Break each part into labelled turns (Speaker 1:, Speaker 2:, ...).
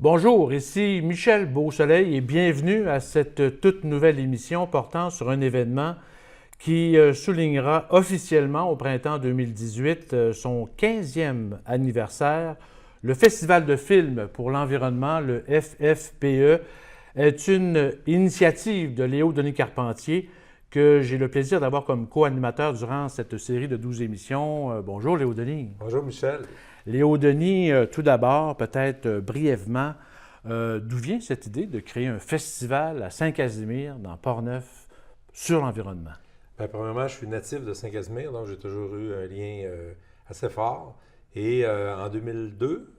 Speaker 1: Bonjour, ici Michel Beausoleil et bienvenue à cette toute nouvelle émission portant sur un événement qui soulignera officiellement au printemps 2018 son 15e anniversaire. Le Festival de films pour l'environnement, le FFPE, est une initiative de Léo Denis Carpentier que j'ai le plaisir d'avoir comme co-animateur durant cette série de 12 émissions. Bonjour Léo Denis.
Speaker 2: Bonjour Michel.
Speaker 1: Léo Denis, tout d'abord, peut-être brièvement, d'où vient cette idée de créer un festival à Saint-Casimir, dans Portneuf, sur l'environnement?
Speaker 2: Bien, premièrement, je suis natif de Saint-Casimir, donc j'ai toujours eu un lien assez fort. Et en 2002,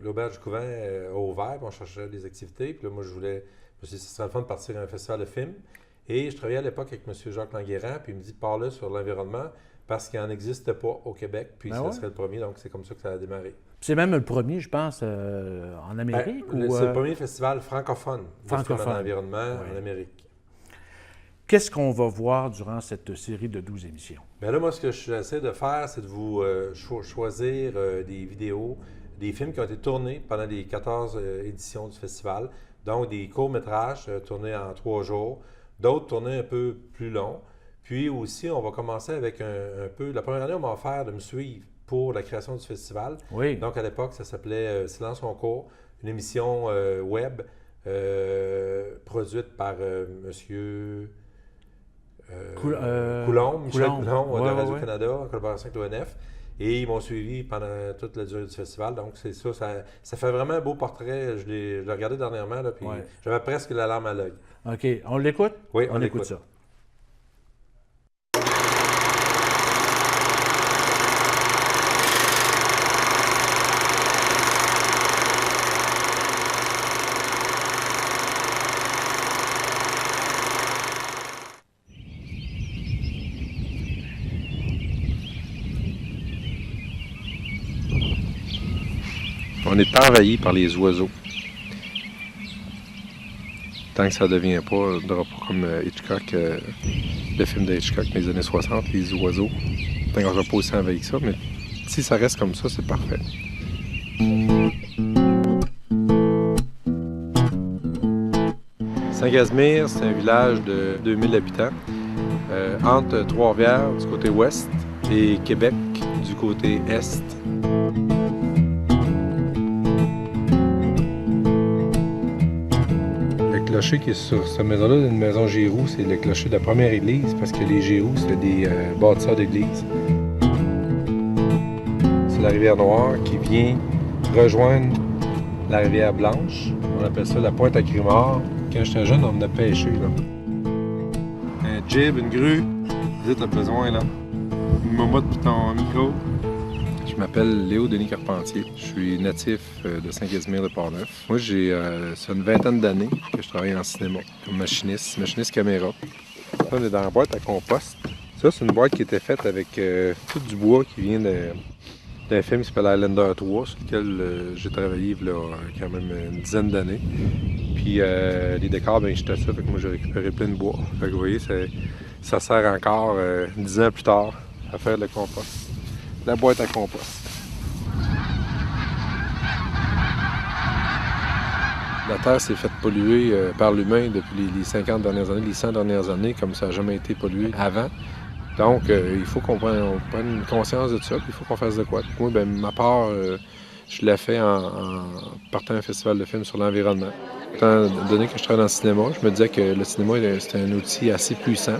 Speaker 2: l'Auberge du Couvent a ouvert, puis on cherchait des activités. Puis là, moi, je me suis dit, ce serait le fun de partir à un festival de films. Et je travaillais à l'époque avec M. Jacques Languérand, puis il me dit, parle là sur l'environnement, parce qu'il n'en existe pas au Québec, puis ça serait le premier, donc c'est comme ça que ça a démarré.
Speaker 1: C'est même le premier, je pense, en Amérique?
Speaker 2: C'est le premier festival francophone de l'environnement en Amérique.
Speaker 1: Qu'est-ce qu'on va voir durant cette série de 12 émissions?
Speaker 2: Bien là, moi, ce que j'essaie de faire, c'est de vous choisir des vidéos, des films qui ont été tournés pendant les 14 éditions du festival, donc des courts-métrages tournés en 3 jours, d'autres tournés un peu plus longs. Puis aussi, on va commencer avec un peu... La première année, on m'a offert de me suivre pour la création du festival.
Speaker 1: Oui.
Speaker 2: Donc, à l'époque, ça s'appelait Silence on court, une émission web produite par Monsieur Coulombe, Michel Coulombe de Radio-Canada, en collaboration avec l'ONF. Et ils m'ont suivi pendant toute la durée du festival. Donc, c'est ça fait vraiment un beau portrait. Je l'ai regardé dernièrement, là, puis j'avais presque la larme à l'œil.
Speaker 1: OK. On l'écoute?
Speaker 2: Oui,
Speaker 1: on écoute ça.
Speaker 3: On est envahi par les oiseaux. Tant que ça ne devient pas comme Hitchcock, le film de Hitchcock des années 60, les oiseaux. Tant qu'on ne sera pas aussi envahi que ça, mais si ça reste comme ça, c'est parfait. Saint-Casimir, c'est un village de 2000 habitants, entre Trois-Rivières du côté ouest et Québec du côté est. Le clocher qui est sur cette maison-là, une maison Giroux, c'est le clocher de la première église, parce que les Giroux, c'est des bâtisseurs d'église. C'est la rivière Noire qui vient rejoindre la rivière Blanche. On appelle ça la pointe à Crimard. Quand j'étais jeune, on venait pêcher, là. Un jib, une grue, si t'as besoin, là. Une momotte pour ton micro. Je m'appelle Léo Denis Carpentier. Je suis natif de Saint-Casimir de Portneuf. Moi, c'est une vingtaine d'années que je travaille en cinéma, comme machiniste caméra. Là, on est dans la boîte à compost. Ça, c'est une boîte qui était faite avec tout du bois qui vient d'un film qui s'appelle Highlander 3, sur lequel j'ai travaillé il y a quand même une dizaine d'années. Puis les décors, ben j'étais ça, fait que moi j'ai récupéré plein de bois. Fait que vous voyez, ça sert encore 10 ans plus tard à faire le compost. La boîte à compost. La Terre s'est faite polluer par l'humain depuis les 50 dernières années, les 100 dernières années, comme ça n'a jamais été pollué avant. Donc, il faut qu'on prenne conscience de ça, puis il faut qu'on fasse de quoi. Puis moi, ben, ma part, je l'ai fait en partant à un festival de films sur l'environnement. Étant donné que je travaille dans le cinéma, je me disais que le cinéma, c'était un outil assez puissant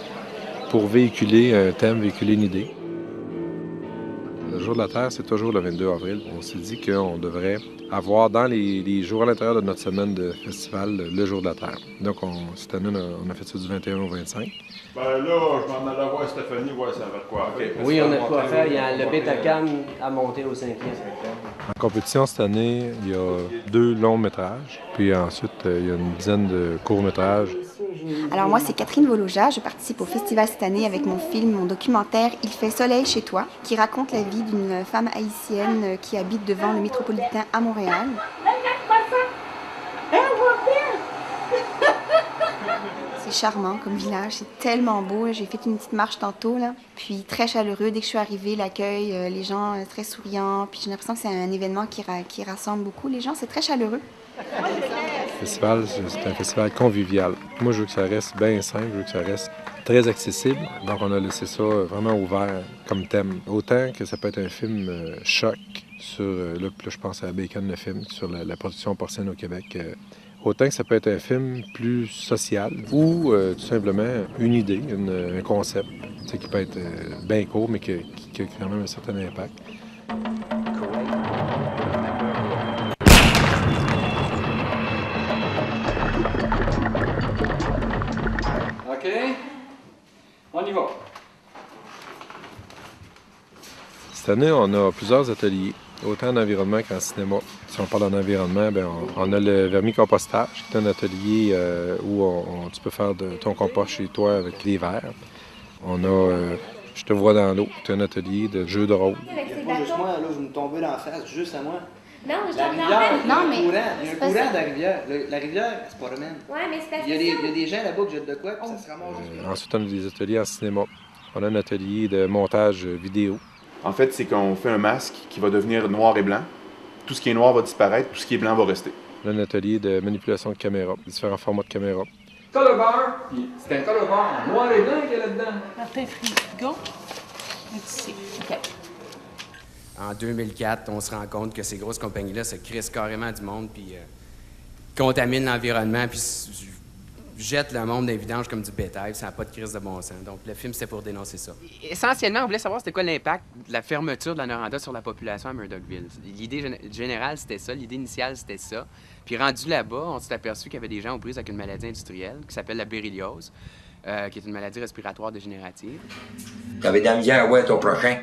Speaker 3: pour véhiculer un thème, véhiculer une idée. Le jour de la Terre, c'est toujours le 22 avril. On s'est dit qu'on devrait avoir dans les jours à l'intérieur de notre semaine de festival le jour de la Terre. Donc, cette année, on a fait ça du 21 au 25.
Speaker 4: Ben là, je m'en allais voir Stéphanie, voir ça va de quoi. Okay.
Speaker 5: Oui, on a de quoi faire. Il y a le Betacam à monter au 5e.
Speaker 3: En compétition cette année, il y a 2 longs métrages. Puis ensuite, il y a une dizaine de courts métrages.
Speaker 6: Alors moi, c'est Catherine Voloja. Je participe au festival cette année avec mon film, mon documentaire « Il fait soleil chez toi », qui raconte la vie d'une femme haïtienne qui habite devant le métropolitain à Montréal. C'est charmant comme village, c'est tellement beau. J'ai fait une petite marche tantôt, là. Puis très chaleureux. Dès que je suis arrivée, l'accueil, les gens très souriants. Puis j'ai l'impression que c'est un événement qui rassemble beaucoup les gens. C'est très chaleureux.
Speaker 3: Le festival, c'est un festival convivial. Moi, je veux que ça reste bien simple, je veux que ça reste très accessible. Donc, on a laissé ça vraiment ouvert comme thème. Autant que ça peut être un film choc sur, là, je pense à Bacon, le film, sur la production porcine au Québec. Autant que ça peut être un film plus social ou tout simplement une idée, un concept, qui peut être bien court, mais qui a quand même un certain impact.
Speaker 7: OK, on y va.
Speaker 3: Cette année, on a plusieurs ateliers, autant en environnement qu'en cinéma. Si on parle en environnement, bien, on a le vermicompostage, qui est un atelier où tu peux faire de ton compost chez toi avec des verres. On a Je te vois dans l'eau, c'est un atelier de jeux de rôle.
Speaker 5: Pas juste moi, là, vous me tombez dans la face, juste à moi.
Speaker 8: Non, je
Speaker 5: La
Speaker 8: t'en
Speaker 5: rivière, il y a
Speaker 6: Non,
Speaker 5: un
Speaker 6: mais
Speaker 5: courant, il y a un
Speaker 6: c'est pas
Speaker 5: courant
Speaker 6: ça.
Speaker 5: de la rivière. La rivière, c'est pas romaine.
Speaker 8: Ouais, mais c'est parce
Speaker 5: Il y a
Speaker 8: que
Speaker 5: des gens là-bas qui jettent de quoi, puis ça se ramasse juste là.
Speaker 3: Ensuite, on a des ateliers en cinéma. On a un atelier de montage vidéo.
Speaker 4: En fait, c'est qu'on fait un masque qui va devenir noir et blanc. Tout ce qui est noir va disparaître, tout ce qui est blanc va rester.
Speaker 3: On a un atelier de manipulation de caméra, différents formats de caméra.
Speaker 7: Color bar, puis c'est un color bar en noir et blanc qu'il y a là-dedans.
Speaker 9: Martin Frigo. Ici. OK.
Speaker 10: En 2004, on se rend compte que ces grosses compagnies-là se crissent carrément du monde, puis contaminent l'environnement, puis jettent le monde dans les vidanges comme du bétail, ça n'a pas de crise de bon sens. Donc le film, c'était pour dénoncer ça. Essentiellement, on voulait savoir c'était quoi l'impact de la fermeture de la Noranda sur la population à Murdochville. L'idée générale, c'était ça. L'idée initiale, c'était ça. Puis rendu là-bas, on s'est aperçu qu'il y avait des gens aux prises avec une maladie industrielle qui s'appelle la béryliose, qui est une maladie respiratoire dégénérative.
Speaker 11: T'avais de la misère, ouais, ton prochain.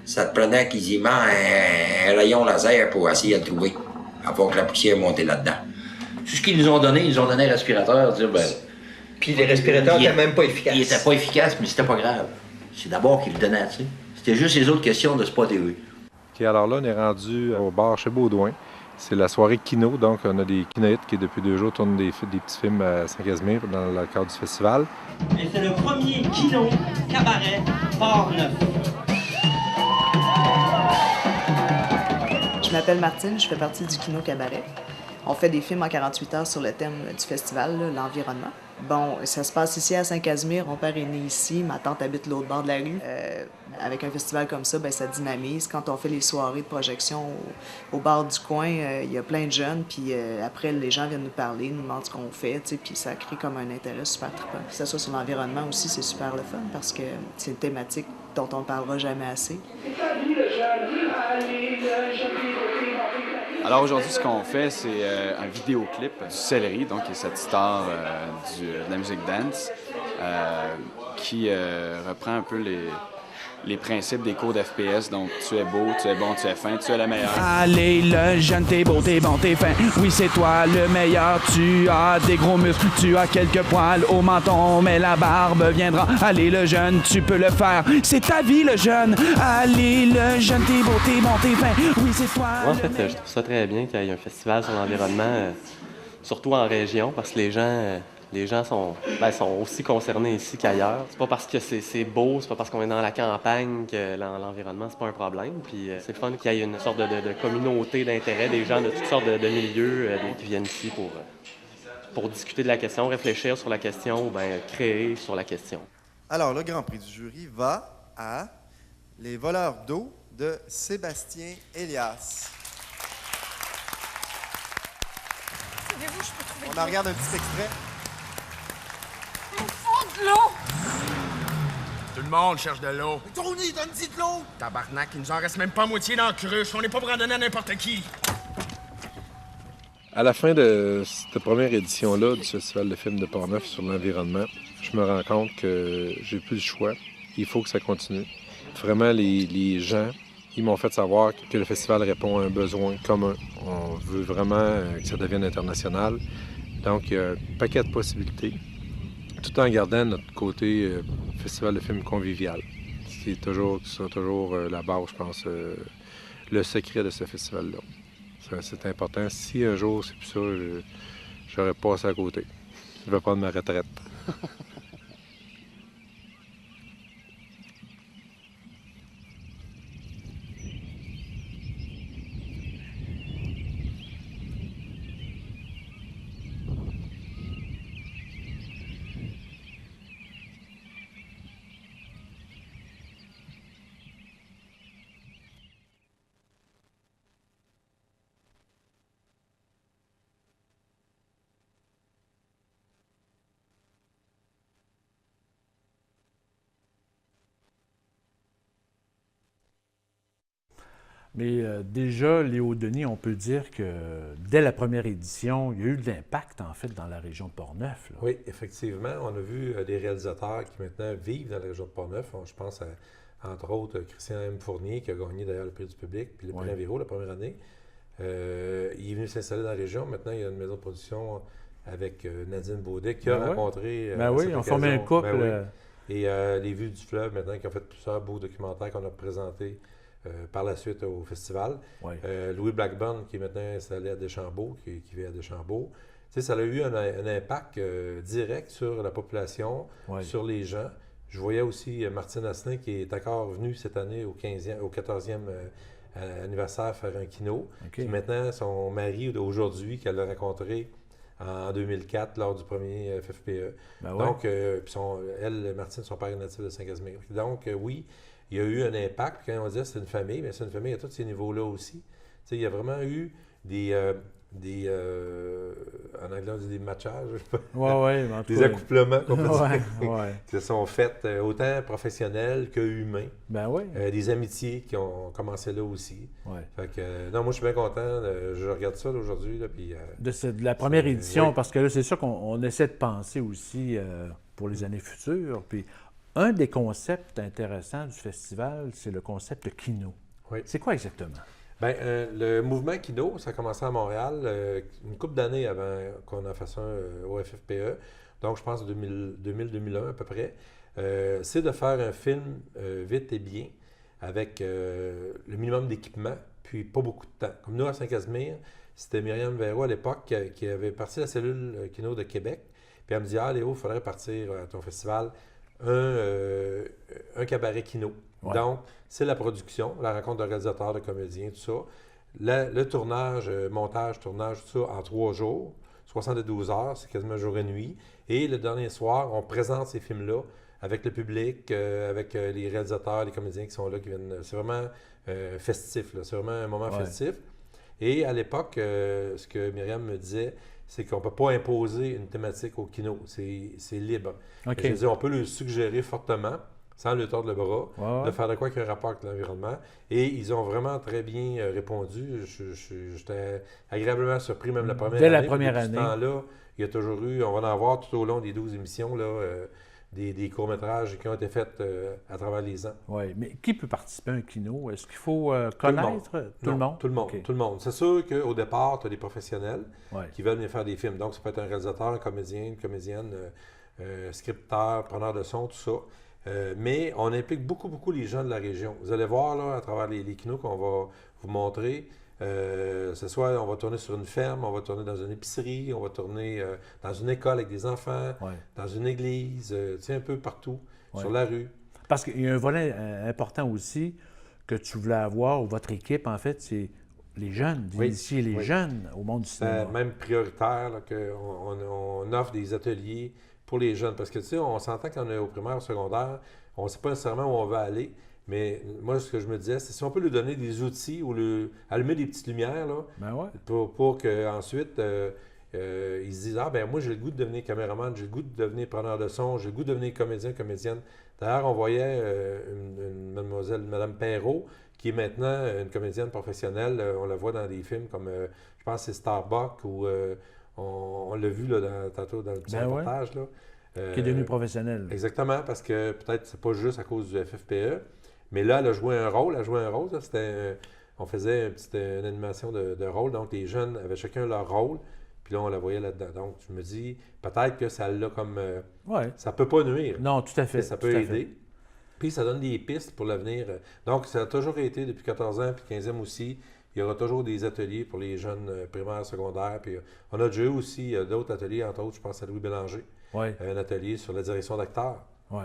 Speaker 11: Ça te prenait quasiment un rayon laser pour essayer de le trouver, avant que la poussière monte là-dedans.
Speaker 12: C'est ce qu'ils nous ont donné. Ils nous ont donné un respirateur. Dire, ben,
Speaker 5: Puis les respirateurs n'étaient même pas efficaces.
Speaker 12: il était pas efficace, mais c'était pas grave. C'est d'abord qu'ils le donnaient, tu sais. C'était juste les autres questions de spotter eux.
Speaker 3: OK, alors là, on est rendu au bar chez Baudouin. C'est la soirée Kino, donc on a des kinoïtes qui, depuis 2 jours, tournent des petits films à Saint-Casimir dans le cadre du festival.
Speaker 13: Et c'est le premier kino cabaret Port-Neuf.
Speaker 9: Je m'appelle Martine, je fais partie du Kino Cabaret. On fait des films en 48 heures sur le thème du festival, là, l'environnement. Bon, ça se passe ici à Saint-Casimir. Mon père est né ici, ma tante habite l'autre bord de la rue. Avec un festival comme ça, ben, ça dynamise. Quand on fait les soirées de projection au bar du coin, il y a plein de jeunes, puis après, les gens viennent nous parler, nous demandent ce qu'on fait, puis ça crée comme un intérêt super trippant. Que ça soit sur l'environnement aussi, c'est super le fun, parce que c'est une thématique dont on ne parlera jamais assez.
Speaker 14: Alors aujourd'hui, ce qu'on fait, c'est un vidéoclip du Céleri, donc qui est cette star de la musique dance, qui reprend un peu les principes des codes FPS. Donc, tu es beau, tu es bon, tu es fin, tu es le meilleur.
Speaker 15: Allez, le jeune, t'es beau, t'es bon, t'es fin. Oui, c'est toi le meilleur. Tu as des gros muscles, tu as quelques poils au menton, mais la barbe viendra. Allez, le jeune, tu peux le faire. C'est ta vie, le jeune. Allez, le jeune, t'es beau, t'es bon, t'es fin. Oui, c'est toi.
Speaker 16: Moi, en fait, je trouve ça très bien qu'il y ait un festival sur l'environnement, surtout en région, parce que les gens sont aussi concernés ici qu'ailleurs. C'est pas parce que c'est beau, c'est pas parce qu'on est dans la campagne que l'environnement, c'est pas un problème. Puis c'est le fun qu'il y ait une sorte de communauté d'intérêt, des gens de toutes sortes de milieux qui viennent ici pour discuter de la question, réfléchir sur la question ou bien créer sur la question.
Speaker 17: Alors, le Grand Prix du jury va à Les voleurs d'eau de Sébastien Elias. On en regarde un petit extrait.
Speaker 18: De l'eau! Tout le monde cherche de l'eau.
Speaker 17: Tony, donne-y de l'eau!
Speaker 18: Tabarnak, il nous en reste même pas moitié dans la cruche. On n'est pas pour en donner à n'importe qui.
Speaker 3: À la fin de cette première édition-là du Festival de films de Port-Neuf sur l'environnement, je me rends compte que j'ai plus le choix. Il faut que ça continue. Vraiment, les gens, ils m'ont fait savoir que le festival répond à un besoin commun. On veut vraiment que ça devienne international. Donc, il y a un paquet de possibilités, tout en gardant notre côté festival de films convivial. Ce sera toujours la base, je pense, le secret de ce festival-là. C'est important. Si un jour c'est plus ça, j'aurais passé à côté. Je vais prendre ma retraite.
Speaker 1: Mais déjà, Léo Denis, on peut dire que dès la première édition, il y a eu de l'impact, en fait, dans la région de Portneuf. Là.
Speaker 2: Oui, effectivement. On a vu des réalisateurs qui maintenant vivent dans la région de Portneuf. Je pense à, entre autres, Christian M. Fournier, qui a gagné d'ailleurs le prix du public, puis le prix Enviro la première année. Il est venu s'installer dans la région. Maintenant, il y a une maison de production avec Nadine Baudet, qui a rencontré...
Speaker 1: oui, on formait un couple.
Speaker 2: Et Les Vues du fleuve, maintenant, qui ont fait plusieurs beaux documentaires qu'on a présentés par la suite au festival. Louis Blackburn, qui est maintenant installé à Deschambault, qui vit à Deschambault. Tu sais, ça a eu un impact direct sur la population, sur les gens. Je voyais aussi Martine Asselin, qui est encore venue cette année au 14e anniversaire faire un kino. Qui maintenant, son mari d'aujourd'hui, qu'elle a rencontré en 2004 lors du premier FFPE. Donc, elle, Martine, son père est natif de Saint-Casimir. Donc, oui, il y a eu un impact. Quand on dit que c'est une famille, bien, c'est une famille à tous ces niveaux-là aussi. Tu sais, il y a vraiment eu des en anglais, on dit des matchages, des accouplements qu'on peut dire, qui se sont faits autant professionnels que humains. Des amitiés qui ont commencé là aussi. Fait que, non, moi, je suis bien content. Je regarde ça aujourd'hui.
Speaker 1: De la première édition, parce que là, c'est sûr qu'on essaie de penser aussi pour les années futures. Puis, un des concepts intéressants du festival, c'est le concept Kino. C'est quoi exactement?
Speaker 2: Bien, le mouvement Kino, ça a commencé à Montréal une couple d'années avant qu'on en fasse un au FFPE. Donc, je pense 2000-2001 à peu près. C'est de faire un film vite et bien avec le minimum d'équipement, puis pas beaucoup de temps. Comme nous, à Saint-Casimir, c'était Myriam Véro à l'époque qui avait parti la cellule Kino de Québec. Puis elle me dit « Ah, Léo, il faudrait partir à ton festival un cabaret Kino. » Donc, c'est la production, la rencontre de réalisateurs, de comédiens, tout ça. Le tournage, montage, tournage, tout ça en 3 jours, 72 heures, c'est quasiment jour et nuit. Et le dernier soir, on présente ces films-là avec le public, avec les réalisateurs, les comédiens qui sont là, qui viennent. C'est vraiment festif, là. C'est vraiment un moment festif. Et à l'époque, ce que Myriam me disait, c'est qu'on ne peut pas imposer une thématique au kino. C'est libre. Je veux dire, on peut le suggérer fortement, sans le tordre le bras, de faire de quoi qu'il y ait un rapport avec l'environnement. Et ils ont vraiment très bien répondu. J'étais agréablement surpris, même la première année.
Speaker 1: Dès la première année.
Speaker 2: Depuis ce temps-là, il y a toujours eu, on va en voir tout au long des 12 émissions, là, des courts-métrages qui ont été faits à travers les ans.
Speaker 1: Oui, mais qui peut participer à un kino? Est-ce qu'il faut connaître tout le monde?
Speaker 2: Tout le monde. Tout le monde. C'est sûr qu'au départ, tu as des professionnels qui veulent venir faire des films. Donc, ça peut être un réalisateur, un comédien, une comédienne, scripteur, preneur de son, tout ça. Mais on implique beaucoup les gens de la région. Vous allez voir là, à travers les kinos qu'on va vous montrer, ce soit on va tourner sur une ferme, on va tourner dans une épicerie, on va tourner dans une école avec des enfants, dans une église, tu sais, un peu partout, sur la rue.
Speaker 1: Parce qu'il y a un volet important aussi que tu voulais avoir, ou votre équipe, en fait, c'est les jeunes, d'initier les jeunes au monde du cinéma.
Speaker 2: Même prioritaire, qu'on offre des ateliers pour les jeunes. Parce que, tu sais, on s'entend quand on est au primaire, au secondaire, on ne sait pas nécessairement où on va aller. Mais moi, ce que je me disais, c'est si on peut lui donner des outils ou allumer des petites lumières, là, pour qu'ensuite, ils se disent « Ah, ben moi, j'ai le goût de devenir caméraman, j'ai le goût de devenir preneur de son, j'ai le goût de devenir comédien, comédienne. » D'ailleurs, on voyait une mademoiselle, Mme Perrault, qui est maintenant une comédienne professionnelle. On la voit dans des films comme, je pense que c'est Starbuck, ou on l'a vu là, tantôt dans le petit reportage. Là.
Speaker 1: Qui est devenue professionnelle.
Speaker 2: Exactement, parce que peut-être c'est pas juste à cause du FFPE, mais là, elle a joué un rôle. On faisait une animation de rôle, donc les jeunes avaient chacun leur rôle, puis là, on la voyait là-dedans. Donc, je me dis, peut-être que ça l'a comme... ça peut pas nuire.
Speaker 1: Non, tout à fait.
Speaker 2: Ça peut aider. Puis, ça donne des pistes pour l'avenir. Donc, ça a toujours été, depuis 14 ans, puis 15e aussi, il y aura toujours des ateliers pour les jeunes primaires, secondaires. Puis on a déjà eu aussi d'autres ateliers, entre autres, je pense à Louis Bélanger, un atelier sur la direction d'acteurs.
Speaker 1: Oui.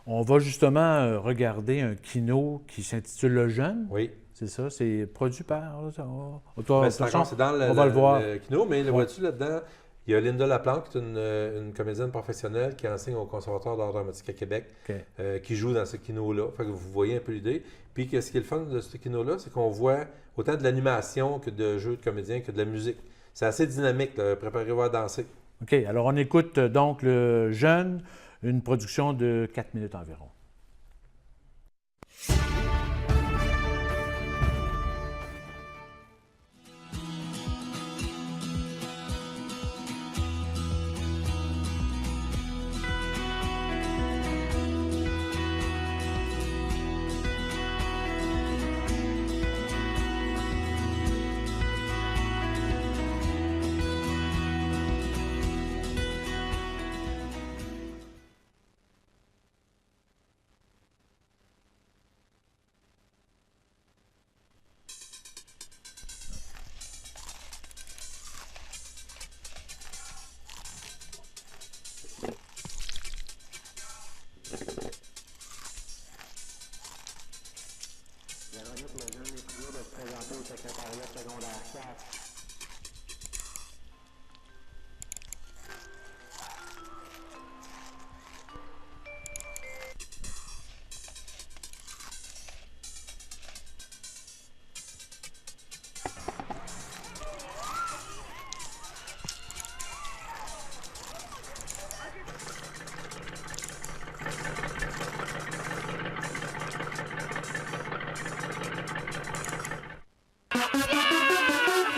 Speaker 1: On va justement regarder un kino qui s'intitule Le Jeune.
Speaker 2: Oui.
Speaker 1: C'est ça, c'est produit par...
Speaker 2: C'est dans le kino, mais le vois-tu là-dedans, il y a Linda Laplante, qui est une comédienne professionnelle qui enseigne au Conservatoire d'art dramatique à Québec, qui joue dans ce kino-là. Fait que vous voyez un peu l'idée. Puis ce qui est le fun de ce kino-là, c'est qu'on voit autant de l'animation que de jeux de comédiens que de la musique. C'est assez dynamique, là. Préparez-vous à danser.
Speaker 1: OK, alors on écoute donc Le Jeune, une production de 4 minutes environ.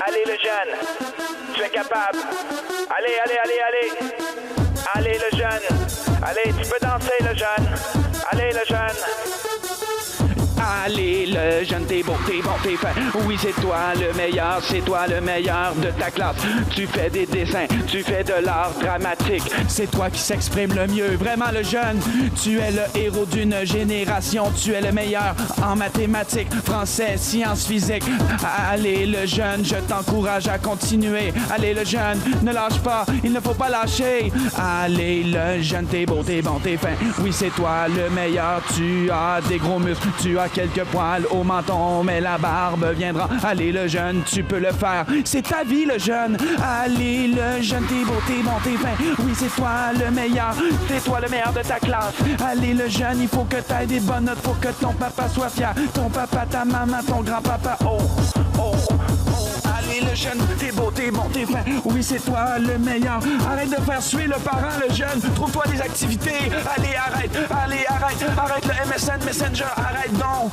Speaker 15: Allez le jeune, tu es capable. Allez, allez, allez, allez. Allez le jeune, allez, tu peux danser le jeune. Allez le jeune. Allez le jeune, t'es bon, t'es fin. Oui, c'est toi le meilleur de ta classe. Tu fais des dessins, tu fais de l'art dramatique. C'est toi qui s'exprime le mieux, vraiment le jeune. Tu es le héros d'une génération. Tu es le meilleur en mathématiques, français, sciences, physique. Allez le jeune, je t'encourage à continuer. Allez le jeune, ne lâche pas, il ne faut pas lâcher. Allez le jeune, t'es beau, t'es bon, t'es fin. Oui, c'est toi le meilleur. Tu as des gros muscles, tu as quelques poils au menton, mais la barbe viendra. Allez le jeune, tu peux le faire. C'est ta vie le jeune. Allez le jeune, t'es beau, t'es bon, t'es fin. Oui, c'est toi le meilleur. C'est toi le meilleur de ta classe. Allez le jeune, il faut que t'aies des bonnes notes pour que ton papa soit fier. Ton papa, ta maman, ton grand-papa. Oh, oh, oh. Allez le jeune, t'es beau, t'es bon, t'es fin. Oui, c'est toi le meilleur. Arrête de faire suer le parent, le jeune. Trouve-toi des activités. Allez, arrête le MSN Messenger, arrête donc.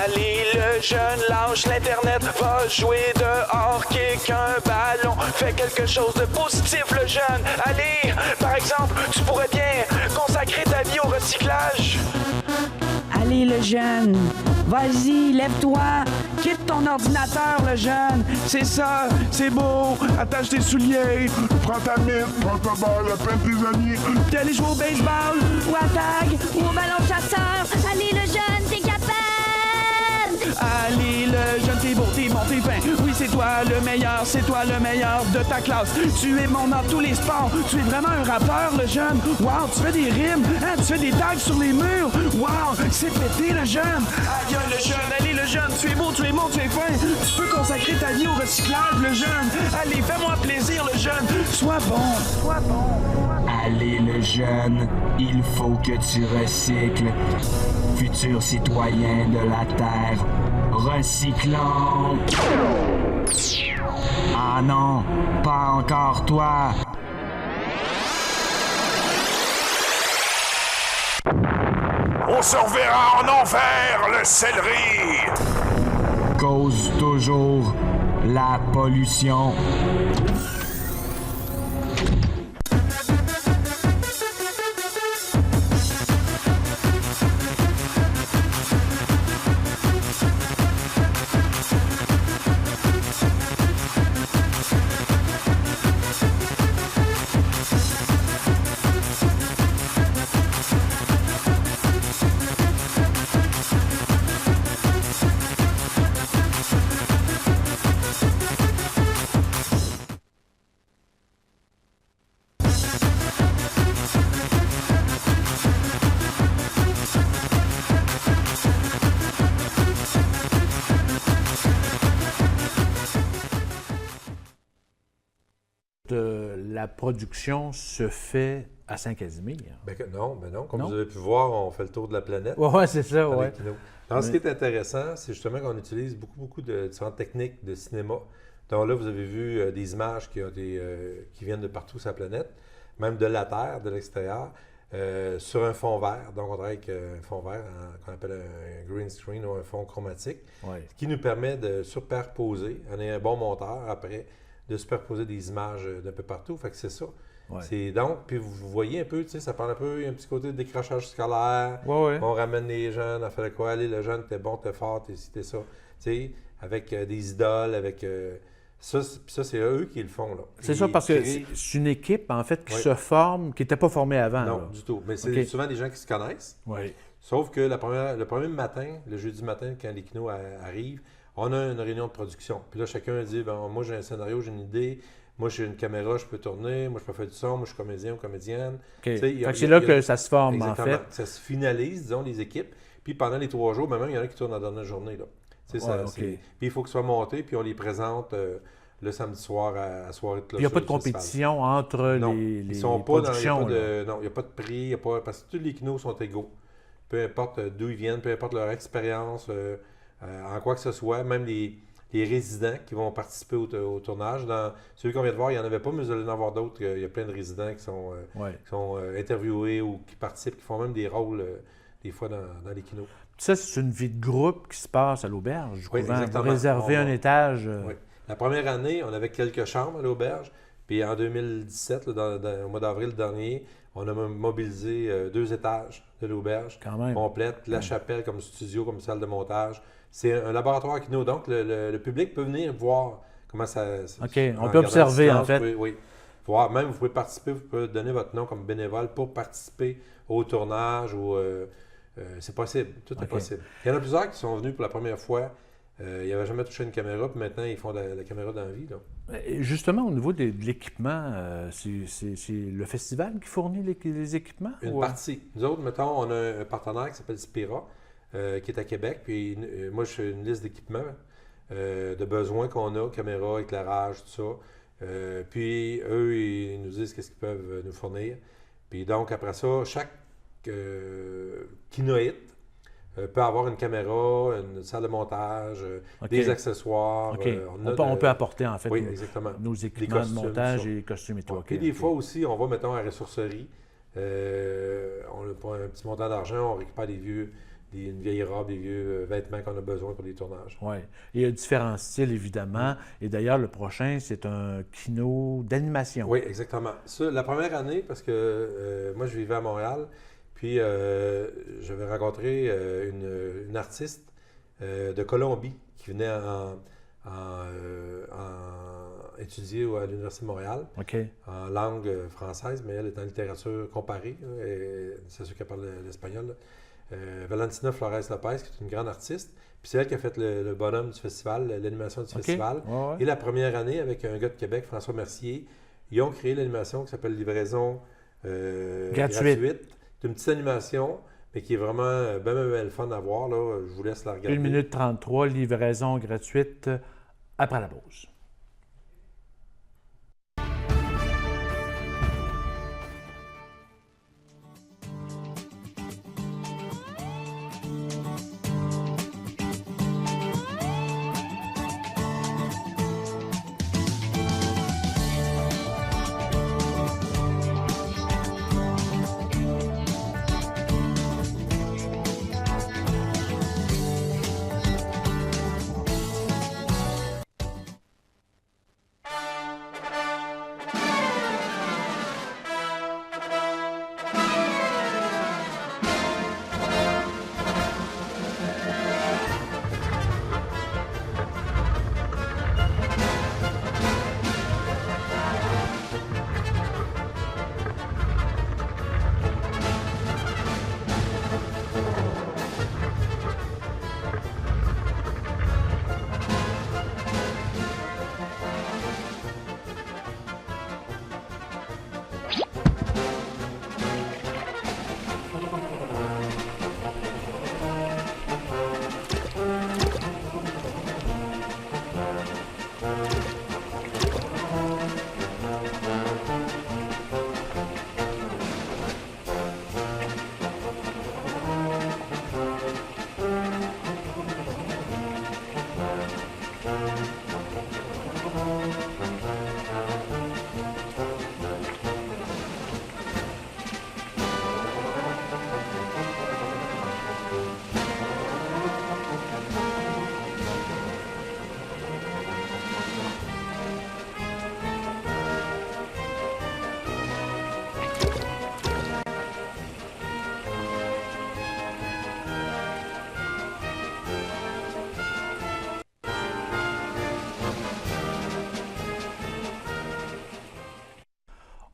Speaker 15: Allez le jeune, lâche l'internet, va jouer dehors, kick un ballon, fais quelque chose de positif le jeune. Allez, par exemple, tu pourrais bien consacrer ta vie au recyclage. Allez le jeune, vas-y, lève-toi, quitte ton ordinateur le jeune. C'est ça, c'est beau, attache tes souliers, prends ta mine, prends ta balle, appelle tes amis. T'es allé jouer au baseball, ou à tag, ou au ballon chasseur. Allez le jeune, t'es capable. Allez le jeune, t'es beau, t'es bon, t'es fin. Oui, c'est toi le meilleur de ta classe. Tu es bon dans tous les sports, tu es vraiment un rappeur le jeune. Wow, tu fais des rimes, hein, tu fais des tags sur les murs. Wow, c'est pété le jeune. Aïe le jeune, allez le jeune, tu es beau, tu es bon, tu es fin. Tu peux consacrer ta vie au recyclage le jeune. Allez, fais-moi plaisir le jeune. Sois bon.
Speaker 8: Allez le jeune, il faut que tu recycles. Futur citoyen de la Terre, recyclant. Ah non, pas encore toi.
Speaker 18: On se reverra en enfer, le céleri!
Speaker 8: Cause toujours la pollution.
Speaker 1: la production se fait à Saint-Casimir.
Speaker 2: Non. Comme vous avez pu voir, on fait le tour de la planète.
Speaker 1: Oui, c'est ça, oui.
Speaker 2: Ce qui est intéressant, c'est justement qu'on utilise beaucoup de différentes techniques de cinéma. Donc là, vous avez vu des images qui viennent de partout sur la planète, même de la Terre, de l'extérieur, sur un fond vert. Donc on travaille avec un fond vert qu'on appelle un green screen ou un fond chromatique, qui nous permet de superposer, on est un bon monteur après, de superposer des images d'un peu partout. Fait que c'est ça. C'est donc, puis vous voyez un peu, tu sais, ça parle un peu, il y a un petit côté de décrochage scolaire. On ramène les jeunes, on fait quoi? Allez, le jeune, t'es bon, t'es fort, t'es ci, t'es ça. Tu sais, avec des idoles, avec. Ça, c'est eux qui le font, là.
Speaker 1: C'est ça, parce que c'est une équipe, en fait, qui se forme, qui n'était pas formée avant.
Speaker 2: Non,
Speaker 1: là.
Speaker 2: du tout. Mais c'est souvent des gens qui se connaissent. Sauf que le premier matin, le jeudi matin, quand les kinos arrivent, on a une réunion de production. Puis là, chacun dit, moi, j'ai un scénario, j'ai une idée. Moi, j'ai une caméra, je peux tourner. Moi, je peux faire du son. Moi, je suis comédien ou comédienne.
Speaker 1: C'est là que ça se forme, en fait.
Speaker 2: Ça se finalise, disons, les équipes. Puis pendant les 3 jours, même il y en a qui tournent la dernière journée. Là. Puis il faut que ce soit monté, puis on les présente le samedi soir à soirée de clôture.
Speaker 1: Il n'y a pas de compétition entre les
Speaker 2: ils sont
Speaker 1: productions.
Speaker 2: Non, il n'y a pas de prix. Parce que tous les kinos sont égaux. Peu importe d'où ils viennent, peu importe leur expérience, en quoi que ce soit, même les résidents qui vont participer au tournage. Dans celui qu'on vient de voir, il n'y en avait pas, mais vous allez en avoir d'autres. Il y a plein de résidents qui sont interviewés ou qui participent, qui font même des rôles des fois dans les kinos.
Speaker 1: Ça, c'est une vie de groupe qui se passe à l'auberge.
Speaker 2: Exactement.
Speaker 1: Vous réservez un étage.
Speaker 2: La première année, on avait quelques chambres à l'auberge. Puis en 2017, au mois d'avril dernier, on a mobilisé 2 étages de l'auberge complète, la chapelle comme studio, comme salle de montage. C'est un laboratoire kino, donc le public peut venir voir comment ça...
Speaker 1: on peut observer, en fait.
Speaker 2: Voir, même, vous pouvez participer, vous pouvez donner votre nom comme bénévole pour participer au tournage. C'est possible, tout est possible. Il y en a plusieurs qui sont venus pour la première fois. Ils n'avaient jamais touché une caméra, puis maintenant, ils font la caméra dans la vie. Là.
Speaker 1: Justement, au niveau de l'équipement, c'est le festival qui fournit les équipements?
Speaker 2: Une partie. Nous autres, mettons, on a un partenaire qui s'appelle Spira, qui est à Québec. Puis moi, je fais une liste d'équipements, de besoins qu'on a, caméra, éclairage, tout ça. Puis eux, ils nous disent qu'est-ce qu'ils peuvent nous fournir. Puis donc, après ça, chaque kinoïte peut avoir une caméra, une salle de montage, des accessoires.
Speaker 1: On peut apporter, en fait, nos équipements
Speaker 2: costumes,
Speaker 1: de montage et costumes et tout.
Speaker 2: Puis des fois aussi, on va, mettons, à la ressourcerie. Pour un petit montant d'argent, on récupère une vieille robe, des vieux vêtements qu'on a besoin pour les tournages.
Speaker 1: Oui. Il y a différents styles, évidemment. Et d'ailleurs, le prochain, c'est un kino d'animation.
Speaker 2: Oui, exactement. Ça, la première année, parce que moi, je vivais à Montréal, puis j'avais rencontré une artiste de Colombie qui venait étudier à l'Université de Montréal en langue française, mais elle est en littérature comparée. C'est sûr qu'elle parle l'espagnol. Valentina Flores Lopez, qui est une grande artiste. Puis c'est elle qui a fait le bonhomme du festival, l'animation du festival. Et la première année, avec un gars de Québec, François Mercier, ils ont créé l'animation qui s'appelle Livraison gratuite. C'est une petite animation, mais qui est vraiment bien fun à voir. Là. Je vous laisse la regarder.
Speaker 1: 1 minute 33, livraison gratuite après la pause.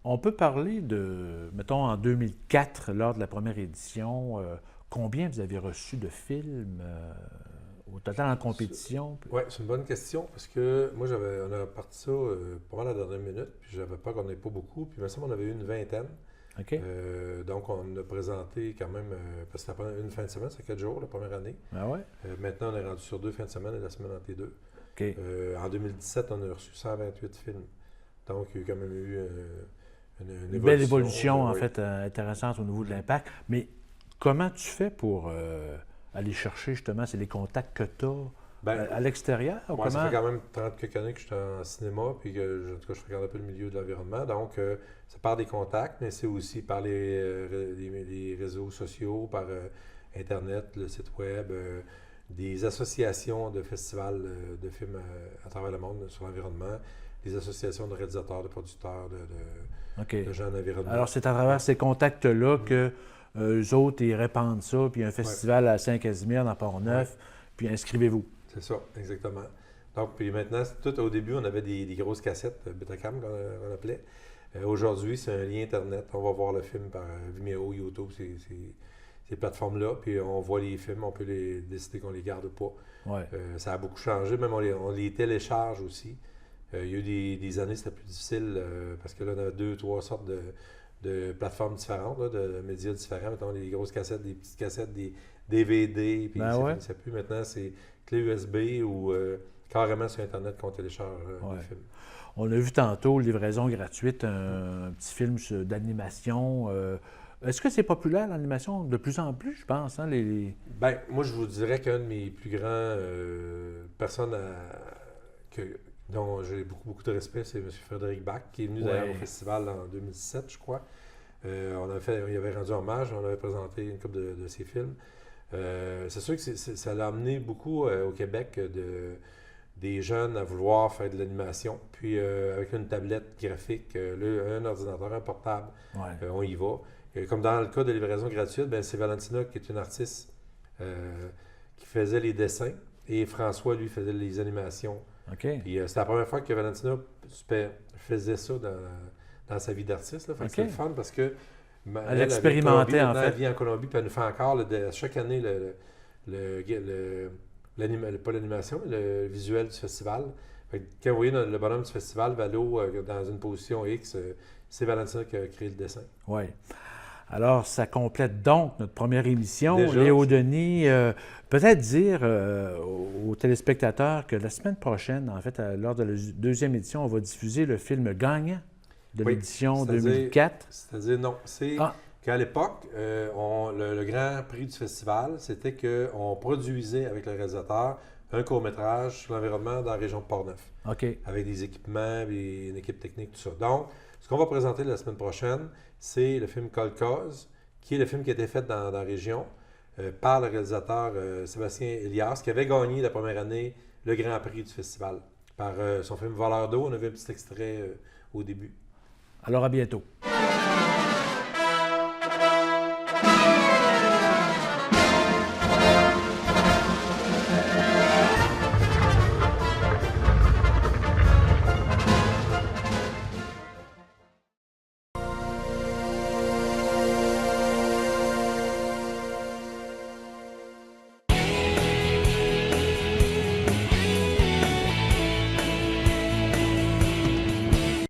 Speaker 1: On peut parler de, mettons, en 2004, lors de la première édition, combien vous avez reçu de films au total en compétition?
Speaker 2: Oui, c'est une bonne question parce que moi, on a parti ça pas mal à la dernière minute, puis j'avais peur qu'on n'ait pas beaucoup, puis il me semble qu'on avait eu une vingtaine.
Speaker 1: OK.
Speaker 2: Donc, on a présenté quand même, parce que c'était une fin de semaine, c'est 4 jours la première année.
Speaker 1: Ah ouais?
Speaker 2: Maintenant, on est rendu sur 2 fins de semaine et la semaine entre les deux.
Speaker 1: OK.
Speaker 2: En 2017, on a reçu 128 films. Donc, il y a eu quand même eu une
Speaker 1: belle évolution, en
Speaker 2: oui.
Speaker 1: fait, intéressante au niveau de l'impact. Mais comment tu fais pour aller chercher, justement, c'est les contacts que tu as à l'extérieur?
Speaker 2: Ouais, ça fait quand même 30 quelques années que je suis en cinéma, puis que en tout cas, je regarde un peu le milieu de l'environnement. Donc, c'est par des contacts, mais c'est aussi par les réseaux sociaux, par Internet, le site web, des associations de festivals de films à travers le monde sur l'environnement, des associations de réalisateurs, de producteurs, de gens d'environnement.
Speaker 1: Alors, c'est à travers ces contacts-là que eux autres, ils répandent ça, puis un festival à Saint-Casimir, dans Port-Neuf, puis inscrivez-vous.
Speaker 2: C'est ça, exactement. Donc, puis maintenant, tout au début, on avait des grosses cassettes, Betacam qu'on appelait. Aujourd'hui, c'est un lien Internet. On va voir le film par Vimeo, YouTube, ces plateformes-là, puis on voit les films, on peut décider qu'on les garde ou pas.
Speaker 1: Ouais.
Speaker 2: Ça a beaucoup changé, même on les télécharge aussi. Il y a eu des années, c'était plus difficile, parce que là, on a 2-3 sortes de plateformes différentes, là, de médias différents. Mettons, les grosses cassettes, des petites cassettes, des DVD, puis ça finissait plus. Maintenant, c'est clé USB ou carrément sur Internet qu'on télécharge les films.
Speaker 1: On a vu tantôt, livraison gratuite, un petit film d'animation. Est-ce que c'est populaire, l'animation? De plus en plus, je pense. Hein,
Speaker 2: Bien, moi, je vous dirais qu'un de mes plus grands personnes dont j'ai beaucoup de respect, c'est M. Frédéric Bach, qui est venu d'ailleurs au festival en 2017, je crois. Il avait rendu hommage, on avait présenté une couple de ses films. C'est sûr que ça l'a amené beaucoup au Québec des jeunes à vouloir faire de l'animation. Puis avec une tablette graphique, un ordinateur, un portable, on y va. Comme dans le cas de livraison gratuite, c'est Valentina qui est une artiste qui faisait les dessins et François, lui, faisait les animations. Puis c'était la première fois que Valentina faisait ça dans sa vie d'artiste. C'est le fun parce que
Speaker 1: elle expérimentait en fait.
Speaker 2: Elle vit en Colombie, puis elle nous fait encore chaque année pas l'animation, mais le visuel du festival. Quand vous voyez le bonhomme du festival, Valo, dans une position X, c'est Valentina qui a créé le dessin.
Speaker 1: Oui. Alors, ça complète donc notre première émission.
Speaker 2: Déjà,
Speaker 1: Léo Denis, peut-être dire aux téléspectateurs que la semaine prochaine, en fait, lors de la deuxième édition, on va diffuser le film gagnant de l'édition 2004.
Speaker 2: C'est-à-dire, non. C'est qu'à l'époque, le grand prix du festival, c'était qu'on produisait avec le réalisateur un court-métrage sur l'environnement dans la région de Port-Neuf. Avec des équipements, une équipe technique, tout ça. Donc, ce qu'on va présenter la semaine prochaine, c'est le film Kolkhoz, qui est le film qui a été fait dans la région par le réalisateur Sébastien Elias, qui avait gagné la première année le grand prix du festival par son film Voleur d'eau. On avait un petit extrait au début.
Speaker 1: Alors, à bientôt.